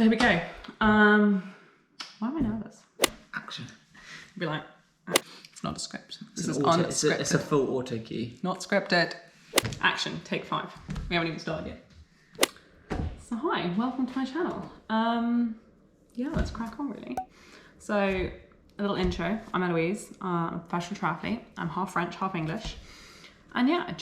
There we go. Why am I nervous? Action. Be like, it's not a script. This is unscripted. It's a full auto cue. Not scripted. Action, take 5. We haven't even started yet. So hi, welcome to my channel. Yeah, let's crack on really. So a little intro. I'm Eloise, I'm a professional triathlete. I'm half French, half English. And yeah,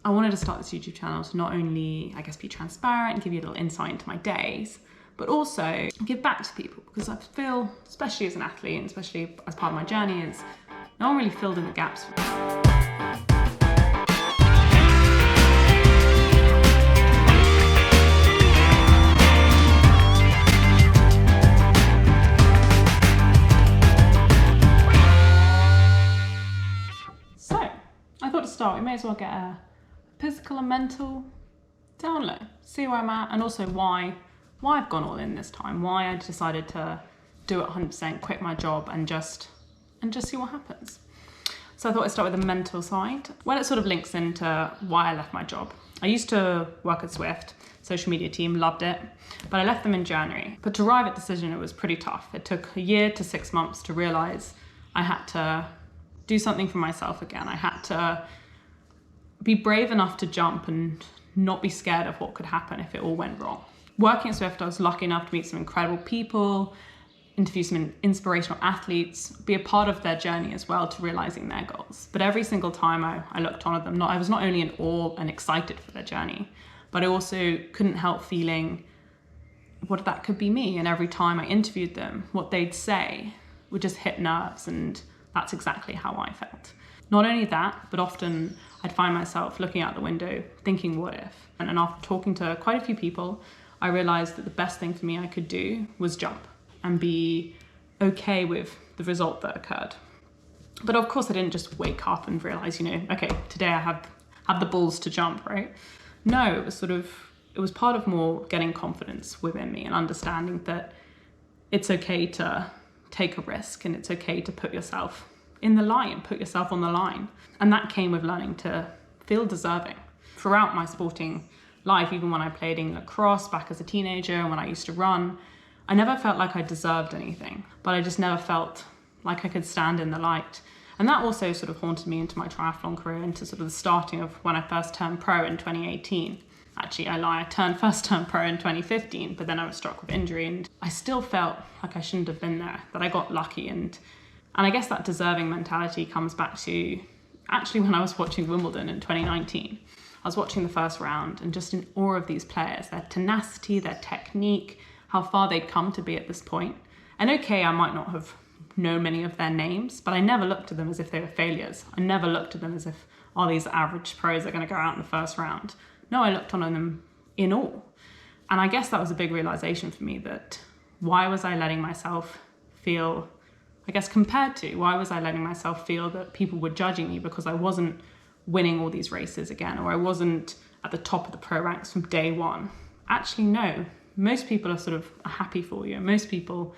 I wanted to start this YouTube channel to not only, I guess, be transparent and give you a little insight into my days, but also give back to people, because I feel, especially as an athlete and especially as part of my journey, is no one really filled in the gaps for me. So I thought to start, we may as well get a physical and mental download, see where I'm at, and also why I've gone all in this time, why I decided to do it 100%, quit my job and just see what happens. So I thought I'd start with the mental side. Well, it sort of links into why I left my job. I used to work at Zwift, social media team, loved it, but I left them in January. But to arrive at the decision, it was pretty tough. It took a year to 6 months to realize I had to do something for myself again. I had to be brave enough to jump and not be scared of what could happen if it all went wrong. Working at Zwift, I was lucky enough to meet some incredible people, interview some inspirational athletes, be a part of their journey as well to realizing their goals. But every single time I looked on at them, I was not only in awe and excited for their journey, but I also couldn't help feeling what that could be me. And every time I interviewed them, what they'd say would just hit nerves, and that's exactly how I felt. Not only that, but often I'd find myself looking out the window thinking, what if? And after talking to quite a few people, I realized that the best thing for me I could do was jump and be okay with the result that occurred. But of course I didn't just wake up and realize, okay, today I have the balls to jump, right? No, it was part of more getting confidence within me and understanding that it's okay to take a risk and it's okay to put yourself in the line, put yourself on the line. And that came with learning to feel deserving. Throughout my sporting life, even when I played in lacrosse back as a teenager and when I used to run, I never felt like I deserved anything, but I just never felt like I could stand in the light. And that also sort of haunted me into my triathlon career, into sort of the starting of when I first turned pro in 2018. Actually, I lie, I first turned pro in 2015, but then I was struck with injury and I still felt like I shouldn't have been there, that I got lucky. And I guess that deserving mentality comes back to actually when I was watching Wimbledon in 2019. I was watching the first round and just in awe of these players, their tenacity, their technique, how far they'd come to be at this point. And okay, I might not have known many of their names, but I never looked at them as if they were failures. I never looked at them as if, these average pros are going to go out in the first round. No, I looked on them in awe. And I guess that was a big realization for me, that why was I letting myself feel, why was I letting myself feel that people were judging me because I wasn't winning all these races again, or I wasn't at the top of the pro ranks from day one? Actually, no. Most people are sort of happy for you. Most people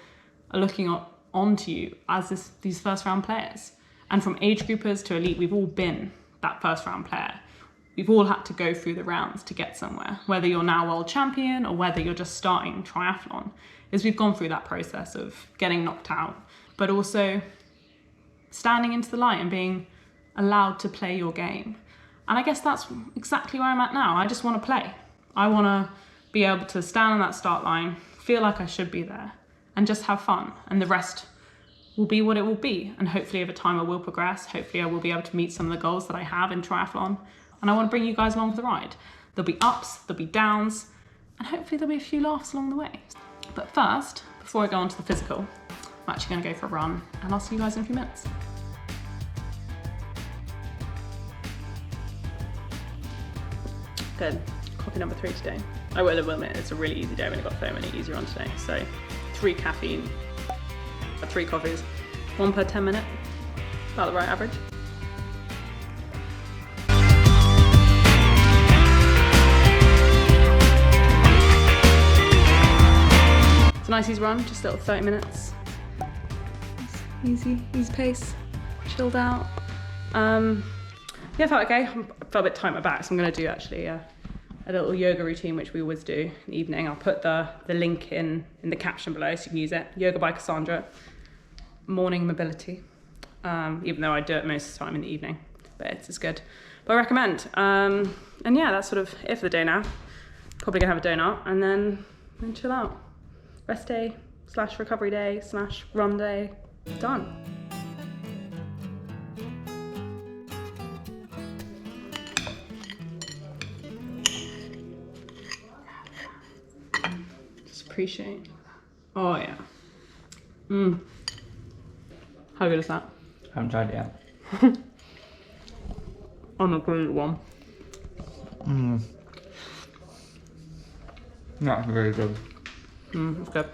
are looking onto you as these first round players. And from age groupers to elite, we've all been that first round player. We've all had to go through the rounds to get somewhere. Whether you're now world champion or whether you're just starting triathlon, we've gone through that process of getting knocked out, but also standing into the light and being allowed to play your game. And I guess that's exactly where I'm at now. I just want to play. I want to be able to stand on that start line, feel like I should be there, and just have fun. And the rest will be what it will be. And hopefully over time I will progress. Hopefully I will be able to meet some of the goals that I have in triathlon. And I want to bring you guys along for the ride. There'll be ups, there'll be downs, and hopefully there'll be a few laughs along the way. But first, before I go on to the physical, I'm actually going to go for a run, and I'll see you guys in a few minutes. Good. Coffee number 3 today. I will admit it's a really easy day. I've only got 30 minutes easier on today. So 3 caffeine, 3 coffees, 1 per 10 minute, about the right average. It's a nice easy run, just a little 30 minutes. Easy pace, chilled out. Yeah, I felt okay. I felt a bit tight in my back, so I'm gonna do actually a little yoga routine, which we always do in the evening. I'll put the link in the caption below so you can use it. Yoga by Cassandra, morning mobility. Even though I do it most of the time in the evening, but it's good. But I recommend. And yeah, that's sort of it for the day now. Probably gonna have a donut and then chill out. Rest day / recovery day / run day. Done. Just appreciate. Oh yeah. How good is that? I haven't tried it yet. I'm a great one. That's very good. It's good.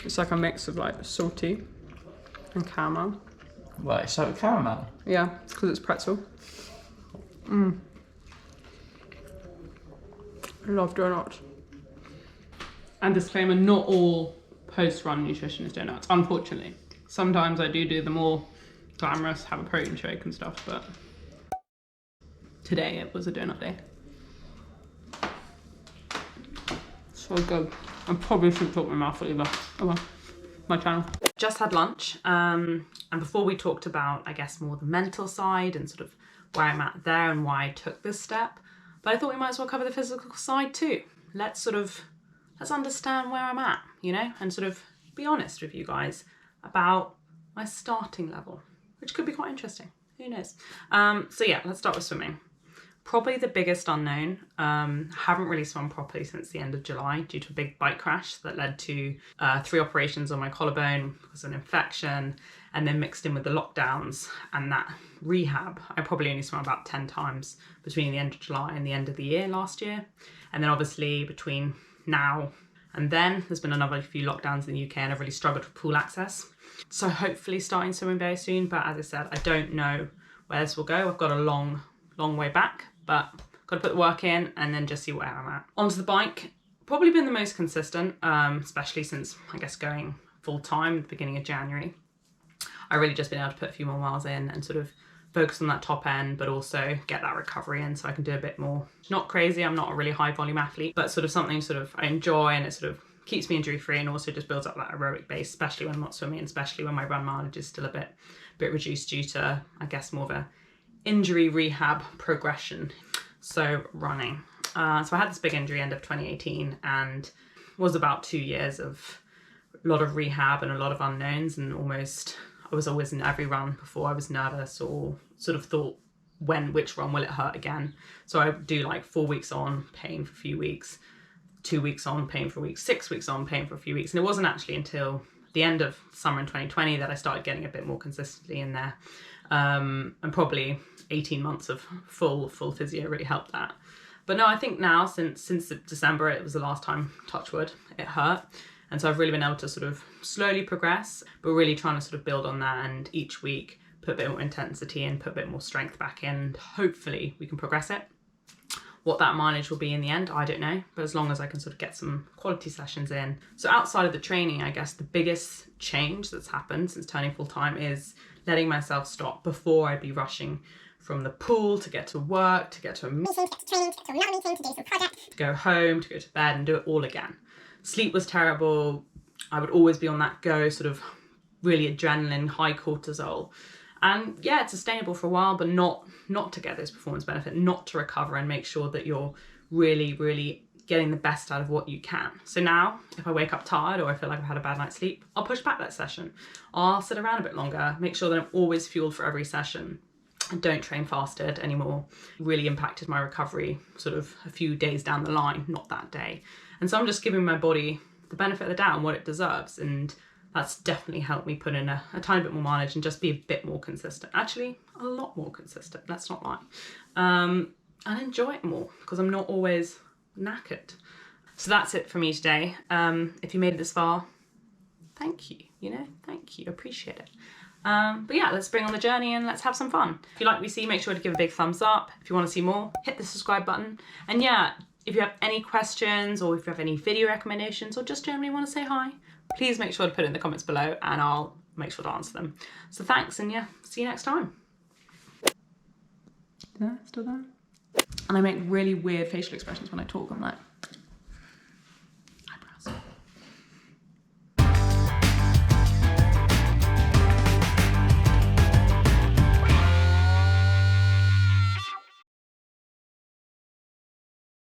It's like a mix of like salty and caramel. Well, it's like caramel. Yeah, it's because it's pretzel. I love donuts. And disclaimer, not all post-run nutrition is donuts, unfortunately. Sometimes I do the more glamorous, have a protein shake and stuff, but today it was a donut day. So good. I probably shouldn't talk my mouth either. Oh well, my channel. Just had lunch, and before we talked about, I guess, more the mental side and sort of where I'm at there and why I took this step, but I thought we might as well cover the physical side too. Let's understand where I'm at, you know, and sort of be honest with you guys about my starting level, which could be quite interesting. Who knows? So yeah, let's start with swimming. Probably the biggest unknown. Haven't really swum properly since the end of July due to a big bike crash that led to 3 operations on my collarbone because of an infection, and then mixed in with the lockdowns and that rehab. I probably only swam about 10 times between the end of July and the end of the year last year. And then obviously between now and then, there's been another few lockdowns in the UK and I've really struggled with pool access. So hopefully starting swimming very soon. But as I said, I don't know where this will go. I've got a long way back, but got to put the work in and then just see where I'm at. Onto the bike, probably been the most consistent, especially since, I guess, going full time at the beginning of January. I really just been able to put a few more miles in and sort of focus on that top end, but also get that recovery in so I can do a bit more. Not crazy, I'm not a really high volume athlete, but sort of something sort of I enjoy, and it sort of keeps me injury free and also just builds up that aerobic base, especially when I'm not swimming, and especially when my run mileage is still a bit reduced due to, I guess, more of a injury rehab progression. So running. So I had this big injury end of 2018 and was about 2 years of a lot of rehab and a lot of unknowns, and I was always in every run before I was nervous or sort of thought which run will it hurt again. So I would do like 4 weeks on, pain for a few weeks, 2 weeks on, pain for a week, 6 weeks on, pain for a few weeks. And it wasn't actually until the end of summer in 2020 that I started getting a bit more consistently in there. And probably 18 months of full physio really helped that. But no, I think now since December, it was the last time, touch wood, it hurt. And so I've really been able to sort of slowly progress, but really trying to sort of build on that, and each week put a bit more intensity in, put a bit more strength back in, and hopefully we can progress it. What that mileage will be in the end, I don't know, but as long as I can sort of get some quality sessions in. So outside of the training, I guess the biggest change that's happened since turning full time is letting myself stop before I'd be rushing from the pool to get to work, to get to a meeting, to get to training, to get to another meeting, to do some project, to go home, to go to bed and do it all again. Sleep was terrible. I would always be on that go, sort of really adrenaline, high cortisol. And yeah, it's sustainable for a while, but not to get those performance benefit, not to recover and make sure that you're really, really getting the best out of what you can. So now, if I wake up tired or I feel like I've had a bad night's sleep, I'll push back that session. I'll sit around a bit longer, make sure that I'm always fueled for every session. I don't train fasted anymore. Really impacted my recovery sort of a few days down the line, not that day. And so I'm just giving my body the benefit of the doubt and what it deserves. And that's definitely helped me put in a tiny bit more mileage and just be a bit more consistent. Actually, a lot more consistent, let's not lie. And enjoy it more because I'm not always knackered. So that's it for me today. If you made it this far, thank you, thank you, appreciate it. But yeah, let's bring on the journey and let's have some fun. If you like what you see, make sure to give a big thumbs up. If you want to see more, hit the subscribe button. And yeah, if you have any questions or if you have any video recommendations or just generally want to say hi, please make sure to put it in the comments below and I'll make sure to answer them. So thanks, and yeah, see you next time. Yeah, still there? And I make really weird facial expressions when I talk. I'm like,